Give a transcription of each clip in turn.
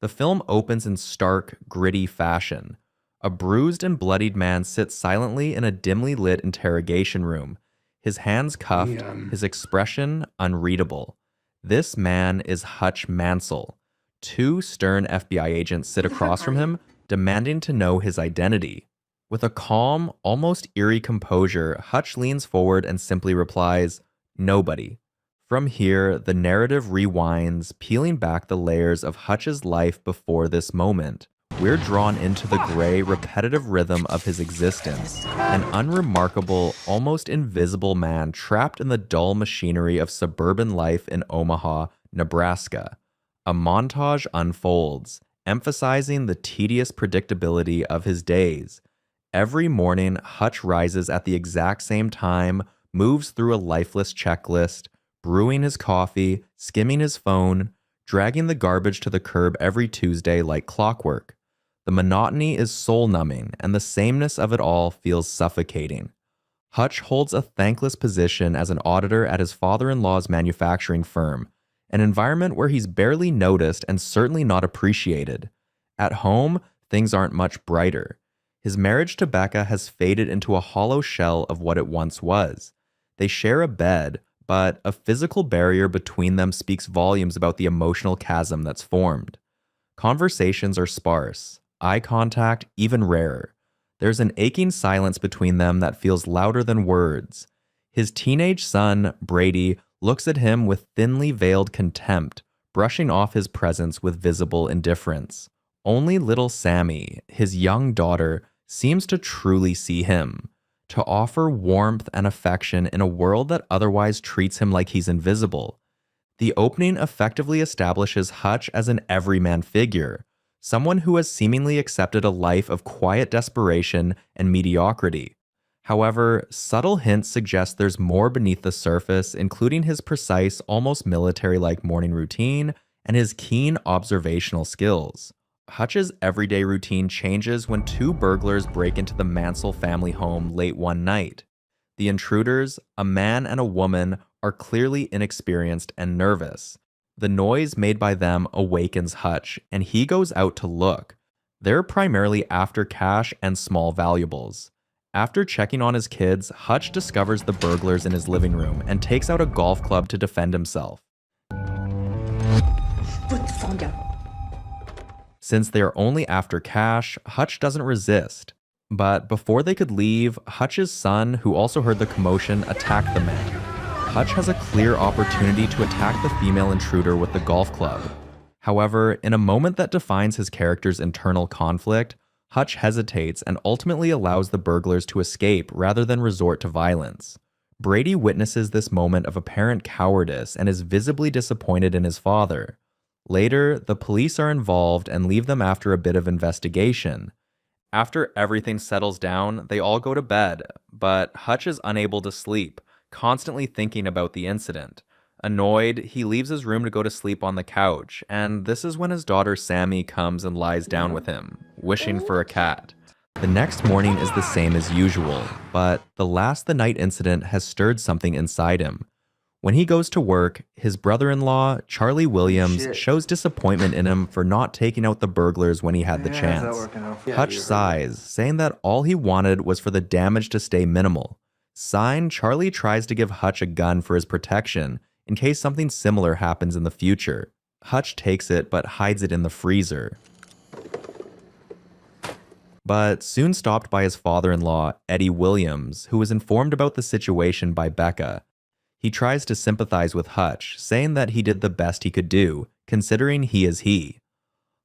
The film opens in stark, gritty fashion. A bruised and bloodied man sits silently in a dimly lit interrogation room, his hands cuffed, his expression unreadable. This man is Hutch Mansell. Two stern FBI agents sit across from him, demanding to know his identity. With a calm, almost eerie composure, Hutch leans forward and simply replies, "Nobody." From here, the narrative rewinds, peeling back the layers of Hutch's life before this moment. We're drawn into the gray, repetitive rhythm of his existence, an unremarkable, almost invisible man trapped in the dull machinery of suburban life in Omaha, Nebraska. A montage unfolds, emphasizing the tedious predictability of his days. Every morning, Hutch rises at the exact same time, moves through a lifeless checklist, brewing his coffee, skimming his phone, dragging the garbage to the curb every Tuesday like clockwork. The monotony is soul-numbing, and the sameness of it all feels suffocating. Hutch holds a thankless position as an auditor at his father-in-law's manufacturing firm, an environment where he's barely noticed and certainly not appreciated. At home, things aren't much brighter. His marriage to Becca has faded into a hollow shell of what it once was. They share a bed, but a physical barrier between them speaks volumes about the emotional chasm that's formed. Conversations are sparse, eye contact even rarer. There's an aching silence between them that feels louder than words. His teenage son, Brady, looks at him with thinly veiled contempt, brushing off his presence with visible indifference. Only little Sammy, his young daughter, seems to truly see him, to offer warmth and affection in a world that otherwise treats him like he's invisible. The opening effectively establishes Hutch as an everyman figure, someone who has seemingly accepted a life of quiet desperation and mediocrity. However, subtle hints suggest there's more beneath the surface, including his precise, almost military-like morning routine and his keen observational skills. Hutch's everyday routine changes when two burglars break into the Mansell family home late one night. The intruders, a man and a woman, are clearly inexperienced and nervous. The noise made by them awakens Hutch, and he goes out to look. They're primarily after cash and small valuables. After checking on his kids, Hutch discovers the burglars in his living room and takes out a golf club to defend himself. Put the phone down. Since they are only after cash, Hutch doesn't resist. But before they could leave, Hutch's son, who also heard the commotion, attacked the man. Hutch has a clear opportunity to attack the female intruder with the golf club. However, in a moment that defines his character's internal conflict, Hutch hesitates and ultimately allows the burglars to escape rather than resort to violence. Brady witnesses this moment of apparent cowardice and is visibly disappointed in his father. Later, the police are involved and leave them after a bit of investigation. After everything settles down, they all go to bed, but Hutch is unable to sleep, constantly thinking about the incident. Annoyed, he leaves his room to go to sleep on the couch, and this is when his daughter Sammy comes and lies down with him, wishing for a cat. The next morning is the same as usual, but the night incident has stirred something inside him. When he goes to work, his brother-in-law, Charlie Williams, shows disappointment in him for not taking out the burglars when he had the chance. Hutch sighs, saying that all he wanted was for the damage to stay minimal. Signed, Charlie tries to give Hutch a gun for his protection, in case something similar happens in the future. Hutch takes it, but hides it in the freezer. But soon stopped by his father-in-law, Eddie Williams, who was informed about the situation by Becca. He tries to sympathize with Hutch, saying that he did the best he could do, considering he is he.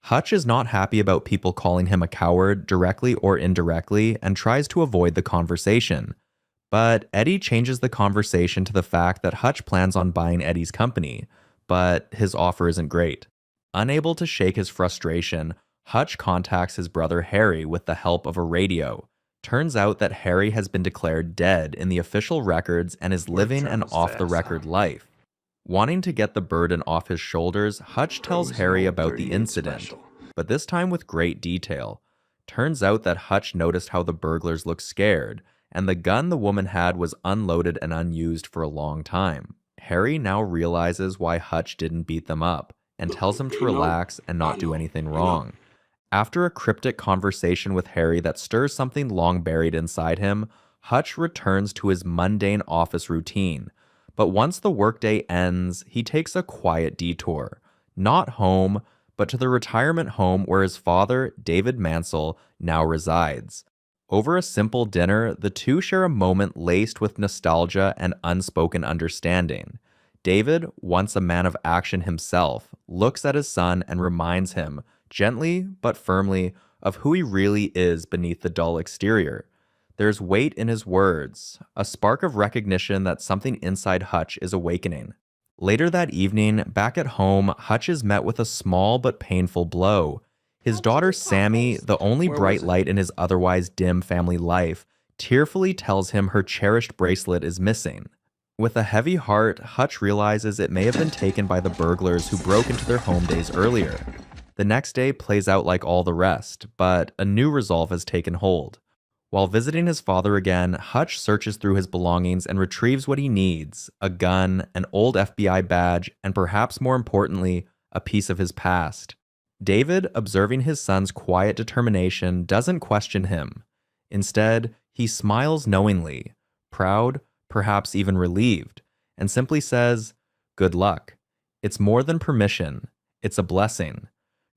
Hutch is not happy about people calling him a coward, directly or indirectly, and tries to avoid the conversation. But Eddie changes the conversation to the fact that Hutch plans on buying Eddie's company, but his offer isn't great. Unable to shake his frustration, Hutch contacts his brother Harry with the help of a radio. Turns out that Harry has been declared dead in the official records and is living an off-the-record life. Wanting to get the burden off his shoulders, Hutch tells Harry about the incident, but this time with great detail. Turns out that Hutch noticed how the burglars looked scared, and the gun the woman had was unloaded and unused for a long time. Harry now realizes why Hutch didn't beat them up. and tells him to relax and not do anything wrong. After a cryptic conversation with Harry that stirs something long buried inside him, Hutch returns to his mundane office routine. But once the workday ends, he takes a quiet detour. Not home, but to the retirement home where his father, David Mansell, now resides. Over a simple dinner, the two share a moment laced with nostalgia and unspoken understanding. David, once a man of action himself, looks at his son and reminds him, gently but firmly, of who he really is beneath the dull exterior. There's weight in his words, a spark of recognition that something inside Hutch is awakening. Later that evening, back at home, Hutch is met with a small but painful blow. His daughter Sammy, the only bright light in his otherwise dim family life, tearfully tells him her cherished bracelet is missing. With a heavy heart, Hutch realizes it may have been taken by the burglars who broke into their home days earlier. The next day plays out like all the rest, but a new resolve has taken hold. While visiting his father again, Hutch searches through his belongings and retrieves what he needs: a gun, an old FBI badge, and perhaps more importantly, a piece of his past. David, observing his son's quiet determination, doesn't question him. Instead, he smiles knowingly, proud, perhaps even relieved, and simply says, "Good luck." It's more than permission, it's a blessing.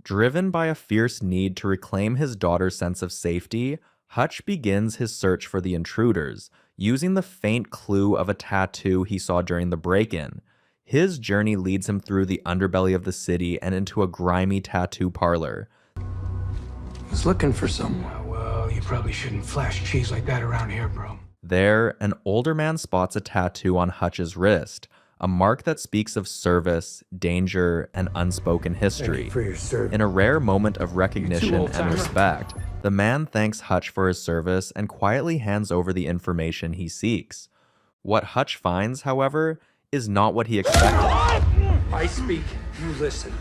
Driven by a fierce need to reclaim his daughter's sense of safety, Hutch begins his search for the intruders, using the faint clue of a tattoo he saw during the break-in. His journey leads him through the underbelly of the city and into a grimy tattoo parlor. He's looking for someone. Well, you probably shouldn't flash cheese like that around here, bro. There, an older man spots a tattoo on Hutch's wrist, a mark that speaks of service, danger, and unspoken history. In a rare moment of recognition and respect, the man thanks Hutch for his service and quietly hands over the information he seeks. What Hutch finds, however, is not what he expected. I speak, you listen.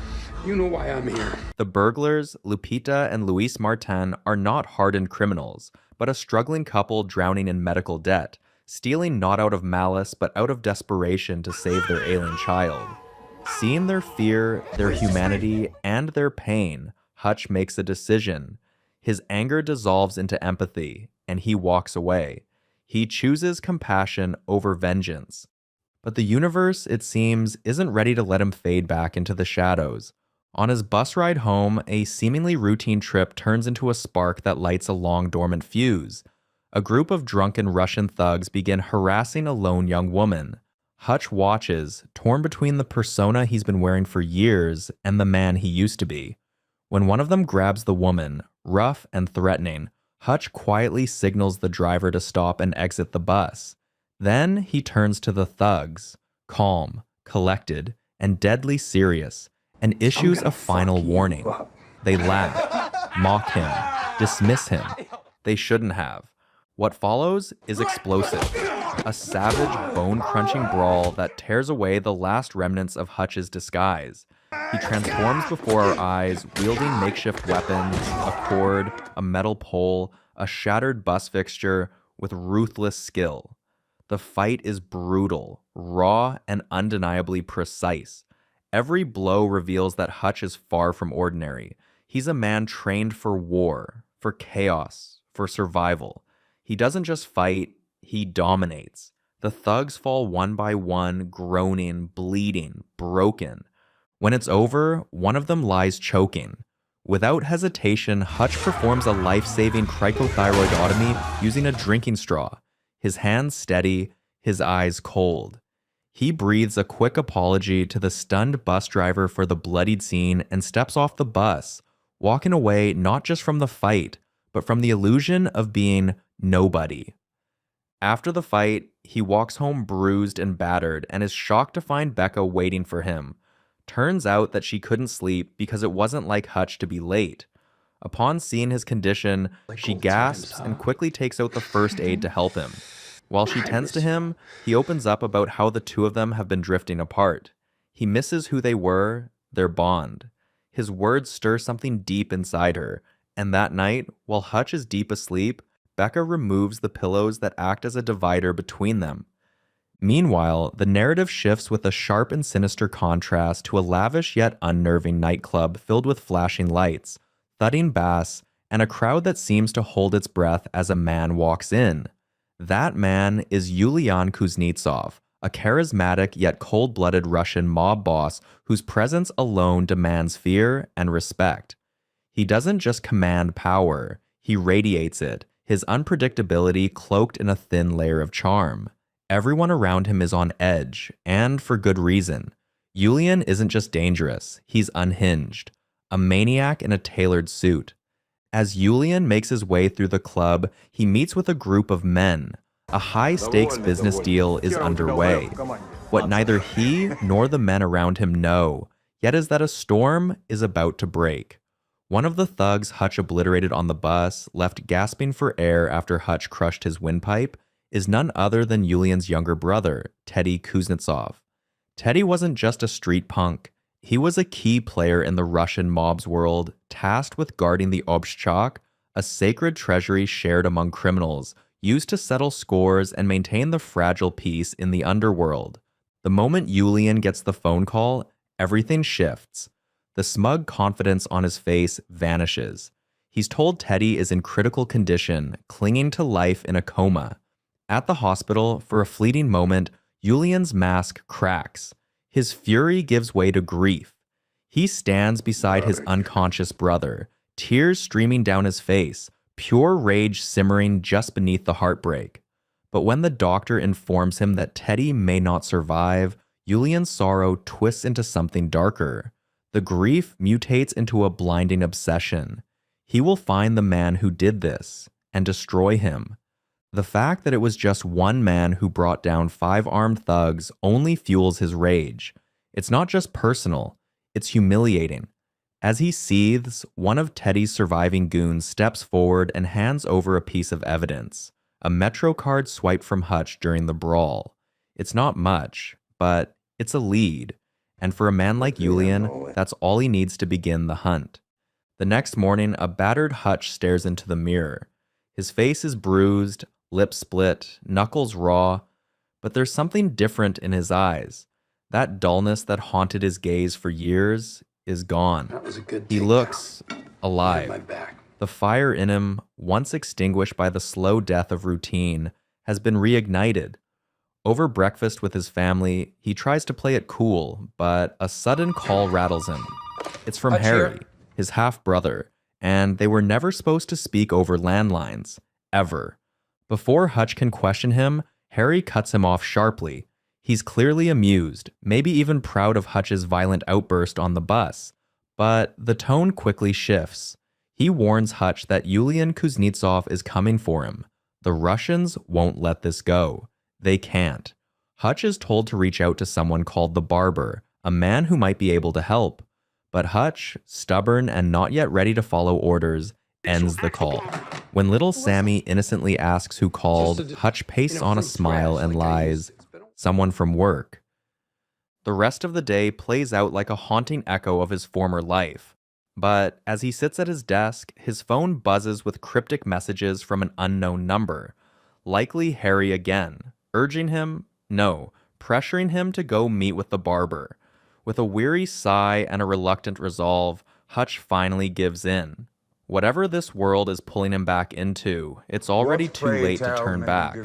You know why I'm here. The burglars, Lupita and Luis Martin, are not hardened criminals, but a struggling couple drowning in medical debt, stealing not out of malice but out of desperation to save their ailing child. Seeing their fear, their humanity, and their pain, Hutch makes a decision. His anger dissolves into empathy, and he walks away. He chooses compassion over vengeance. But the universe, it seems, isn't ready to let him fade back into the shadows. On his bus ride home, a seemingly routine trip turns into a spark that lights a long dormant fuse. A group of drunken Russian thugs begin harassing a lone young woman. Hutch watches, torn between the persona he's been wearing for years and the man he used to be. When one of them grabs the woman, rough and threatening, Hutch quietly signals the driver to stop and exit the bus. Then he turns to the thugs, calm, collected, and deadly serious, and issues a final warning. They laugh, mock him, dismiss him. They shouldn't have. What follows is explosive, a savage, bone-crunching brawl that tears away the last remnants of Hutch's disguise. He transforms before our eyes, wielding makeshift weapons, a cord, a metal pole, a shattered bus fixture, with ruthless skill. The fight is brutal, raw, and undeniably precise. Every blow reveals that Hutch is far from ordinary. He's a man trained for war, for chaos, for survival. He doesn't just fight, he dominates. The thugs fall one by one, groaning, bleeding, broken. When it's over, one of them lies choking. Without hesitation, Hutch performs a life-saving cricothyroidotomy using a drinking straw. His hands steady, his eyes cold. He breathes a quick apology to the stunned bus driver for the bloodied scene and steps off the bus, walking away not just from the fight, but from the illusion of being nobody. After the fight, he walks home bruised and battered and is shocked to find Becca waiting for him. Turns out that she couldn't sleep because it wasn't like Hutch to be late. Upon seeing his condition, she gasps and quickly takes out the first aid to help him. While she tends to him, he opens up about how the two of them have been drifting apart. He misses who they were, their bond. His words stir something deep inside her, and that night, while Hutch is deep asleep, Becca removes the pillows that act as a divider between them. Meanwhile, the narrative shifts with a sharp and sinister contrast to a lavish yet unnerving nightclub filled with flashing lights, thudding bass, and a crowd that seems to hold its breath as a man walks in. That man is Yulian Kuznetsov, a charismatic yet cold-blooded Russian mob boss whose presence alone demands fear and respect. He doesn't just command power, he radiates it, his unpredictability cloaked in a thin layer of charm. Everyone around him is on edge, and for good reason. Yulian isn't just dangerous, he's unhinged, a maniac in a tailored suit. As Yulian makes his way through the club, he meets with a group of men. A high-stakes business deal is underway. What neither he nor the men around him know, yet is that a storm is about to break. One of the thugs Hutch obliterated on the bus, left gasping for air after Hutch crushed his windpipe, is none other than Yulian's younger brother, Teddy Kuznetsov. Teddy wasn't just a street punk. He was a key player in the Russian mob's world, tasked with guarding the obshchak, a sacred treasury shared among criminals, used to settle scores and maintain the fragile peace in the underworld. The moment Yulian gets the phone call, everything shifts. The smug confidence on his face vanishes. He's told Teddy is in critical condition, clinging to life in a coma. At the hospital, for a fleeting moment, Yulian's mask cracks. His fury gives way to grief. He stands beside his unconscious brother, tears streaming down his face, pure rage simmering just beneath the heartbreak. But when the doctor informs him that Teddy may not survive, Yulian's sorrow twists into something darker. The grief mutates into a blinding obsession. He will find the man who did this and destroy him. The fact that it was just one man who brought down 5 armed thugs only fuels his rage. It's not just personal, it's humiliating. As he seethes, one of Teddy's surviving goons steps forward and hands over a piece of evidence, a Metro card swiped from Hutch during the brawl. It's not much, but it's a lead. And for a man like Yulian, that's all he needs to begin the hunt. The next morning, a battered Hutch stares into the mirror. His face is bruised, lips split, knuckles raw, but there's something different in his eyes. That dullness that haunted his gaze for years is gone. He looks alive. The fire in him, once extinguished by the slow death of routine, has been reignited. Over breakfast with his family, he tries to play it cool, but a sudden call rattles him. It's from Harry, his half-brother, and they were never supposed to speak over landlines, ever. Before Hutch can question him, Harry cuts him off sharply. He's clearly amused, maybe even proud of Hutch's violent outburst on the bus, but the tone quickly shifts. He warns Hutch that Yulian Kuznetsov is coming for him. The Russians won't let this go. They can't. Hutch is told to reach out to someone called the Barber, a man who might be able to help. But Hutch, stubborn and not yet ready to follow orders, ends the call. When little Sammy innocently asks who called, Hutch pastes on a smile and lies, "Someone from work." The rest of the day plays out like a haunting echo of his former life. But as he sits at his desk, his phone buzzes with cryptic messages from an unknown number. Likely Harry again, urging him, no, pressuring him to go meet with the Barber. With a weary sigh and a reluctant resolve, Hutch finally gives in. Whatever this world is pulling him back into, it's already too late to turn back.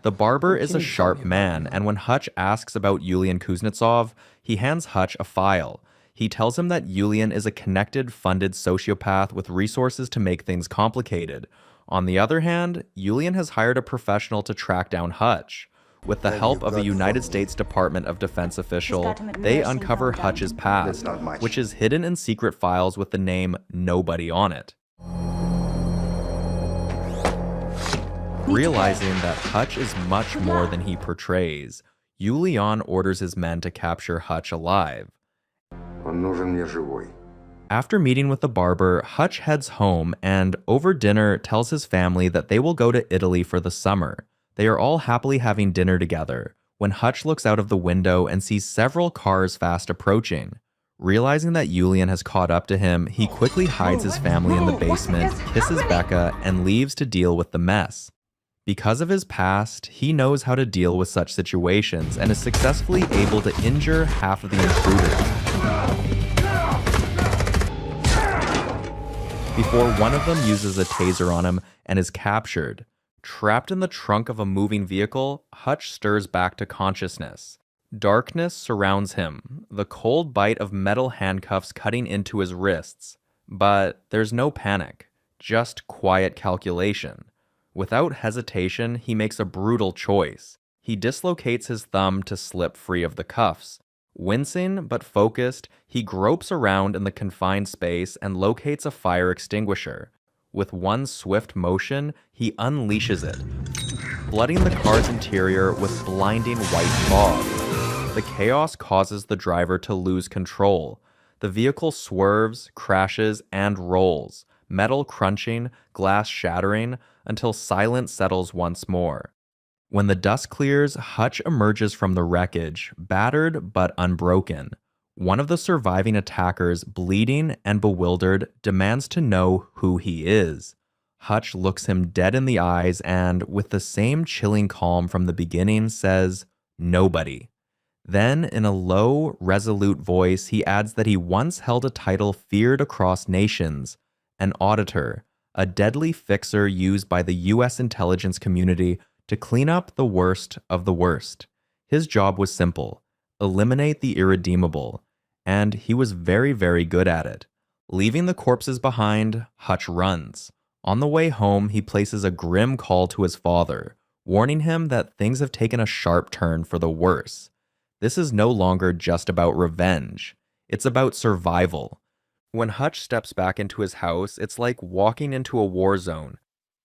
The Barber is a sharp man, and when Hutch asks about Yulian Kuznetsov, he hands Hutch a file. He tells him that Yulian is a connected, funded sociopath with resources to make things complicated. On the other hand, Yulian has hired a professional to track down Hutch. With the help of a United States Department of Defense official, they uncover Hutch's past, which is hidden in secret files with the name Nobody on it. Realizing that Hutch is much more than he portrays, Yulian orders his men to capture Hutch alive. After meeting with the Barber, Hutch heads home and, over dinner, tells his family that they will go to Italy for the summer. They are all happily having dinner together, when Hutch looks out of the window and sees several cars fast approaching. Realizing that Yulian has caught up to him, he quickly hides his family in the basement, kisses Becca, and leaves to deal with the mess. Because of his past, he knows how to deal with such situations and is successfully able to injure half of the intruders. Before one of them uses a taser on him and is captured. Trapped in the trunk of a moving vehicle, Hutch stirs back to consciousness. Darkness surrounds him, the cold bite of metal handcuffs cutting into his wrists. But there's no panic, just quiet calculation. Without hesitation, he makes a brutal choice. He dislocates his thumb to slip free of the cuffs. Wincing but focused, he gropes around in the confined space and locates a fire extinguisher. With one swift motion, he unleashes it, flooding the car's interior with blinding white fog. The chaos causes the driver to lose control. The vehicle swerves, crashes, and rolls, metal crunching, glass shattering, until silence settles once more. When the dust clears, Hutch emerges from the wreckage, battered but unbroken. One of the surviving attackers, bleeding and bewildered, demands to know who he is. Hutch looks him dead in the eyes and, with the same chilling calm from the beginning, says, "Nobody." Then, in a low, resolute voice, he adds that he once held a title feared across nations, an auditor, a deadly fixer used by the U.S. intelligence community to clean up the worst of the worst. His job was simple: eliminate the irredeemable, and he was very, very good at it. Leaving the corpses behind, Hutch runs. On the way home, he places a grim call to his father, warning him that things have taken a sharp turn for the worse. This is no longer just about revenge. It's about survival. When Hutch steps back into his house, it's like walking into a war zone.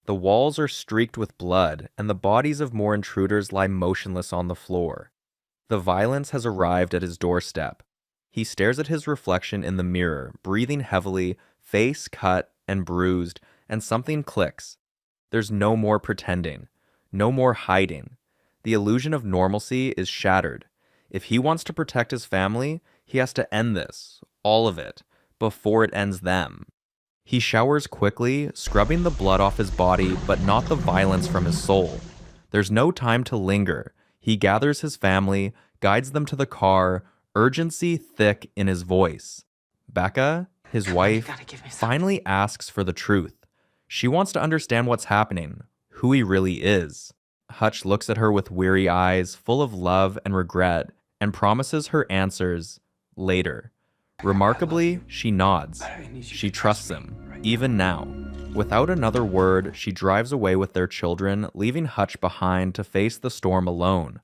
The walls are streaked with blood, and the bodies of more intruders lie motionless on the floor. The violence has arrived at his doorstep. He stares at his reflection in the mirror, breathing heavily, face cut and bruised, and something clicks. There's no more pretending, no more hiding. The illusion of normalcy is shattered. If he wants to protect his family, he has to end this, all of it, before it ends them. He showers quickly, scrubbing the blood off his body, but not the violence from his soul. There's no time to linger. He gathers his family, guides them to the car, urgency thick in his voice. Becca, his wife, finally asks for the truth. She wants to understand what's happening, who he really is. Hutch looks at her with weary eyes, full of love and regret, and promises her answers later. Remarkably, she nods. She trusts him, even now. Without another word, she drives away with their children, leaving Hutch behind to face the storm alone.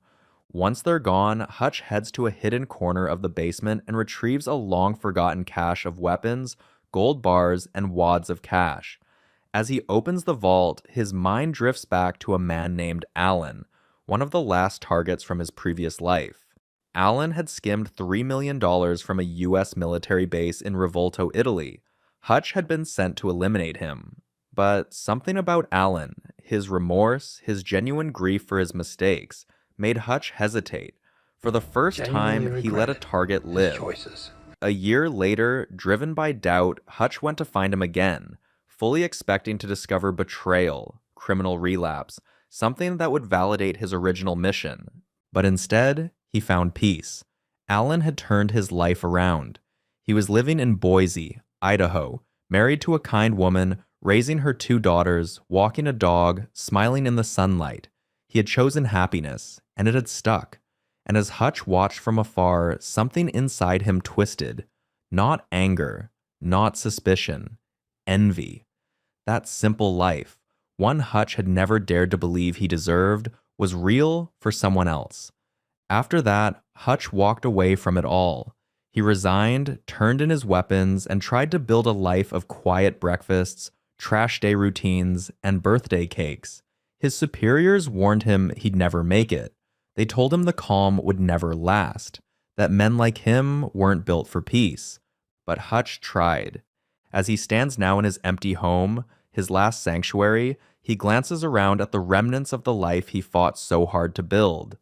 Once they're gone, Hutch heads to a hidden corner of the basement and retrieves a long-forgotten cache of weapons, gold bars, and wads of cash. As he opens the vault, his mind drifts back to a man named Alan, one of the last targets from his previous life. Alan had skimmed $3 million from a U.S. military base in Rivolto, Italy. Hutch had been sent to eliminate him. But something about Alan, his remorse, his genuine grief for his mistakes, made Hutch hesitate. For the first time, he let a target live. A year later, driven by doubt, Hutch went to find him again, fully expecting to discover betrayal, criminal relapse, something that would validate his original mission. But instead, he found peace. Alan had turned his life around. He was living in Boise, Idaho, married to a kind woman, raising her 2 daughters, walking a dog, smiling in the sunlight. He had chosen happiness, and it had stuck. And as Hutch watched from afar, something inside him twisted. Not anger, not suspicion, envy. That simple life, one Hutch had never dared to believe he deserved, was real for someone else. After that, Hutch walked away from it all. He resigned, turned in his weapons, and tried to build a life of quiet breakfasts, trash day routines, and birthday cakes. His superiors warned him he'd never make it. They told him the calm would never last, that men like him weren't built for peace. But Hutch tried. As he stands now in his empty home, his last sanctuary, he glances around at the remnants of the life he fought so hard to build.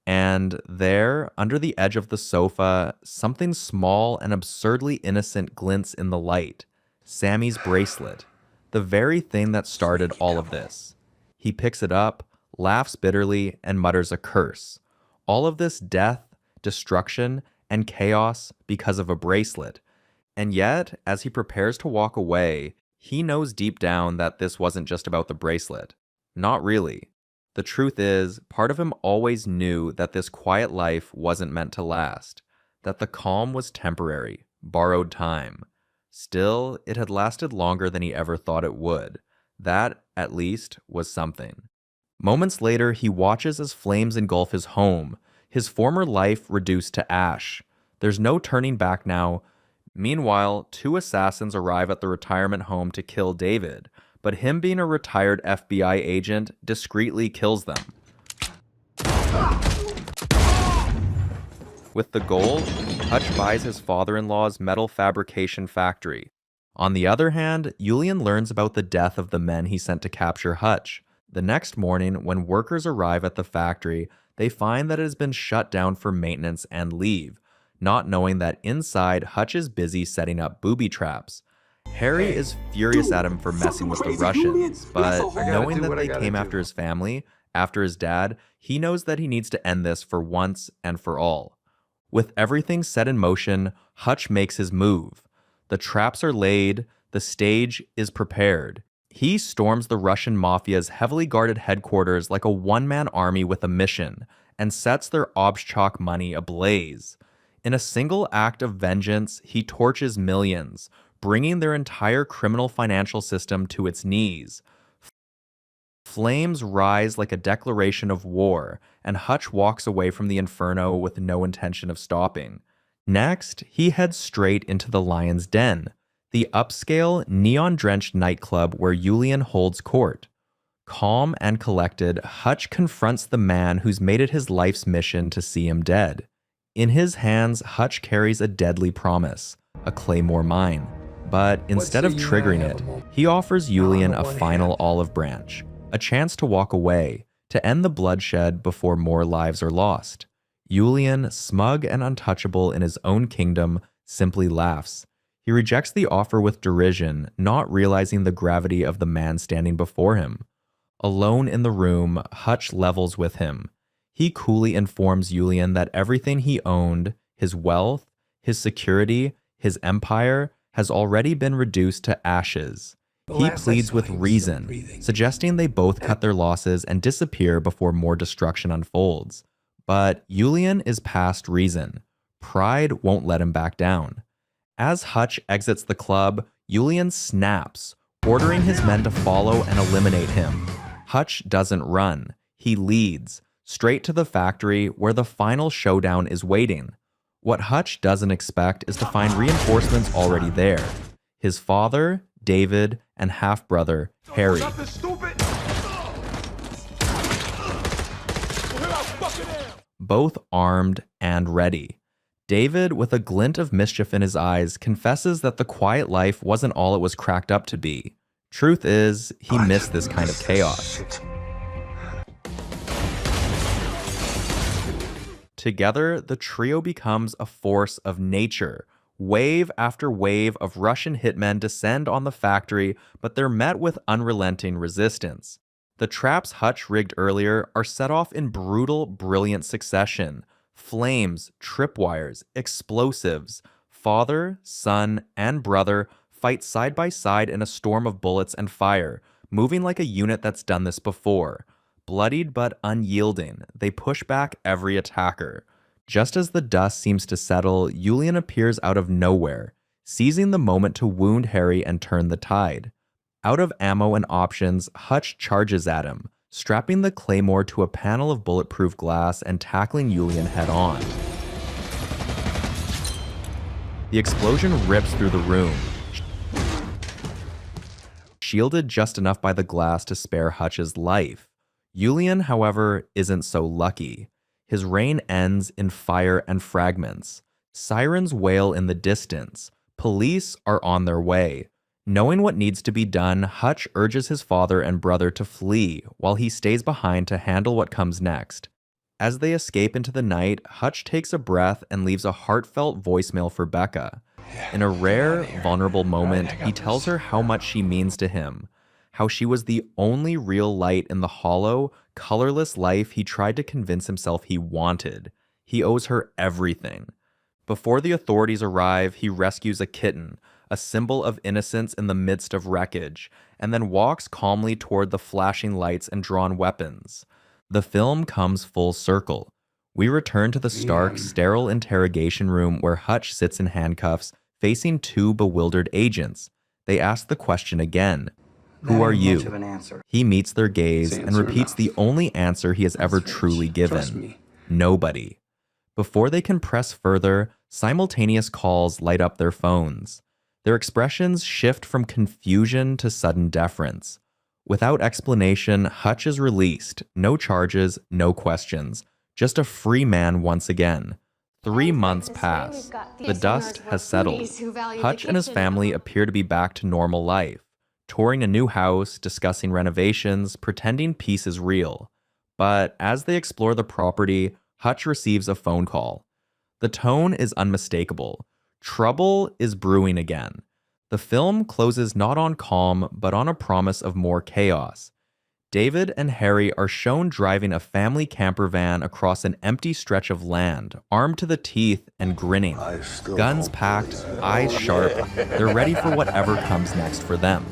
And there, under the edge of the sofa, something small and absurdly innocent glints in the light. Sammy's bracelet. The very thing that started all of this. He picks it up, laughs bitterly, and mutters a curse. All of this death, destruction, and chaos because of a bracelet. And yet, as he prepares to walk away, he knows deep down that this wasn't just about the bracelet. Not really. The truth is, part of him always knew that this quiet life wasn't meant to last, that the calm was temporary, borrowed time. Still, it had lasted longer than he ever thought it would. That, at least, was something. Moments later, he watches as flames engulf his home, his former life reduced to ash. There's no turning back now. Meanwhile, 2 assassins arrive at the retirement home to kill David, but him being a retired FBI agent discreetly kills them. With the gold, Hutch buys his father-in-law's metal fabrication factory. On the other hand, Julian learns about the death of the men he sent to capture Hutch. The next morning, when workers arrive at the factory, they find that it has been shut down for maintenance and leave, not knowing that inside, Hutch is busy setting up booby traps. Harry is furious at him for messing with the Russians, but knowing that they came after his family, after his dad, he knows that he needs to end this for once and for all. With everything set in motion, Hutch makes his move. The traps are laid, the stage is prepared. He storms the Russian mafia's heavily guarded headquarters like a one-man army with a mission, and sets their obshchok money ablaze. In a single act of vengeance, he torches millions, bringing their entire criminal financial system to its knees. Flames rise like a declaration of war, and Hutch walks away from the inferno with no intention of stopping. Next, he heads straight into the Lion's Den, the upscale, neon-drenched nightclub where Julian holds court. Calm and collected, Hutch confronts the man who's made it his life's mission to see him dead. In his hands, Hutch carries a deadly promise, a claymore mine. But instead of triggering it, he offers Julian a final olive branch, a chance to walk away, to end the bloodshed before more lives are lost. Julian, smug and untouchable in his own kingdom, simply laughs. He rejects the offer with derision, not realizing the gravity of the man standing before him. Alone in the room, Hutch levels with him. He coolly informs Julian that everything he owned, his wealth, his security, his empire, has already been reduced to ashes. He pleads with reason, suggesting they both cut their losses and disappear before more destruction unfolds. But Julian is past reason. Pride won't let him back down. As Hutch exits the club, Julian snaps, ordering his men to follow and eliminate him. Hutch doesn't run. He leads, straight to the factory where the final showdown is waiting. What Hutch doesn't expect is to find reinforcements already there. His father, David, and half-brother, Harry. Both armed and ready. David, with a glint of mischief in his eyes, confesses that the quiet life wasn't all it was cracked up to be. Truth is, he missed this kind of chaos. Together, the trio becomes a force of nature. Wave after wave of Russian hitmen descend on the factory, but they're met with unrelenting resistance. The traps Hutch rigged earlier are set off in brutal, brilliant succession. Flames, tripwires, explosives. Father, son, and brother fight side by side in a storm of bullets and fire, moving like a unit that's done this before. Bloodied but unyielding, they push back every attacker. Just as the dust seems to settle, Julian appears out of nowhere, seizing the moment to wound Harry and turn the tide. Out of ammo and options, Hutch charges at him, strapping the claymore to a panel of bulletproof glass and tackling Julian head-on. The explosion rips through the room, shielded just enough by the glass to spare Hutch's life. Julian, however, isn't so lucky. His reign ends in fire and fragments. Sirens wail in the distance. Police are on their way. Knowing what needs to be done, Hutch urges his father and brother to flee while he stays behind to handle what comes next. As they escape into the night, Hutch takes a breath and leaves a heartfelt voicemail for Becca. In a rare, vulnerable moment, he tells her how much she means to him, how she was the only real light in the hollow, colorless life he tried to convince himself he wanted. He owes her everything. Before the authorities arrive, he rescues a kitten, a symbol of innocence in the midst of wreckage, and then walks calmly toward the flashing lights and drawn weapons. The film comes full circle. We return to the stark, sterile interrogation room where Hutch sits in handcuffs, facing two bewildered agents. They ask the question again. Who are you? He meets their gaze and repeats the only answer he has ever truly given. Nobody. Before they can press further, simultaneous calls light up their phones. Their expressions shift from confusion to sudden deference. Without explanation, Hutch is released. No charges, no questions. Just a free man once again. 3 months pass. The dust has settled. Hutch and his family appear to be back to normal life, touring a new house, discussing renovations, pretending peace is real. But as they explore the property, Hutch receives a phone call. The tone is unmistakable. Trouble is brewing again. The film closes not on calm, but on a promise of more chaos. David and Harry are shown driving a family camper van across an empty stretch of land, armed to the teeth and grinning. Guns packed, eyes sharp, they're ready for whatever comes next for them.